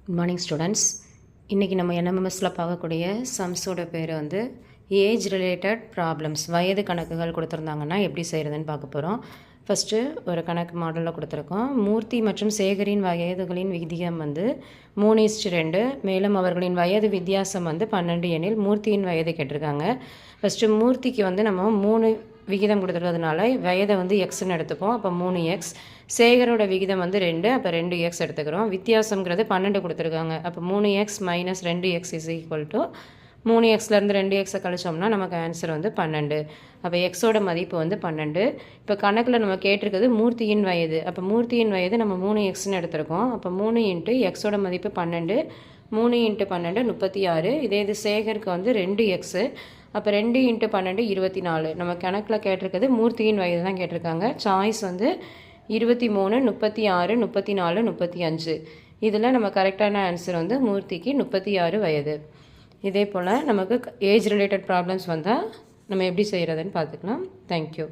Good morning students. இன்றைக்கி நம்ம என்எம்எம்எஸில் பார்க்கக்கூடிய சம்ஸோட பேர் வந்து ஏஜ் ரிலேட்டட் ப்ராப்ளம்ஸ். வயது கணக்குகள் கொடுத்துருந்தாங்கன்னா எப்படி செய்கிறதுன்னு பார்க்க போகிறோம். ஃபஸ்ட்டு ஒரு கணக்கு மாடலில் கொடுத்துருக்கோம். மூர்த்தி மற்றும் சேகரின் வயதுகளின் விகிதம் வந்து 3:2. மேலும் அவர்களின் வயது வித்தியாசம் வந்து 12 எனில் மூர்த்தியின் வயது கேட்டிருக்காங்க. ஃபஸ்ட்டு மூர்த்திக்கு வந்து நம்ம 3 விகிதம் கொடுத்துருக்கிறதுனால வயதை வந்து எக்ஸ்ன்னு எடுத்துப்போம். அப்போ 3x. சேகரோட விகிதம் வந்து 2, அப்போ 2x எடுத்துக்கிறோம். வித்தியாசங்கிறது 12 கொடுத்துருக்காங்க. அப்போ 3x - 2x is equal to 3xலேருந்து 2xை கழிச்சோம்னா நமக்கு ஆன்சர் வந்து 12. அப்போ எக்ஸோட மதிப்பு வந்து 12. இப்போ கணக்கில் நம்ம கேட்டிருக்கிறது மூர்த்தியின் வயது. அப்போ மூர்த்தியின் வயது நம்ம 3xன்னு எடுத்திருக்கோம். அப்போ 3 × எக்ஸோட மதிப்பு 12. 3 × 12 36. இது சேகருக்கு வந்து 2x. அப்போ 2 × 12 24. நம்ம கணக்கில் கேட்டிருக்கிறது மூர்த்தியின் வயது தான் கேட்டிருக்காங்க. சாய்ஸ் வந்து 23, 36, 34, 35. இதில் நம்ம கரெக்டான ஆன்சர் வந்து மூர்த்திக்கு 36 வயது. இதே போல் நமக்கு ஏஜ் ரிலேட்டட் ப்ராப்ளம்ஸ் வந்தால் நம்ம எப்படி செய்கிறதுன்னு பார்த்துக்கலாம். தேங்க்யூ.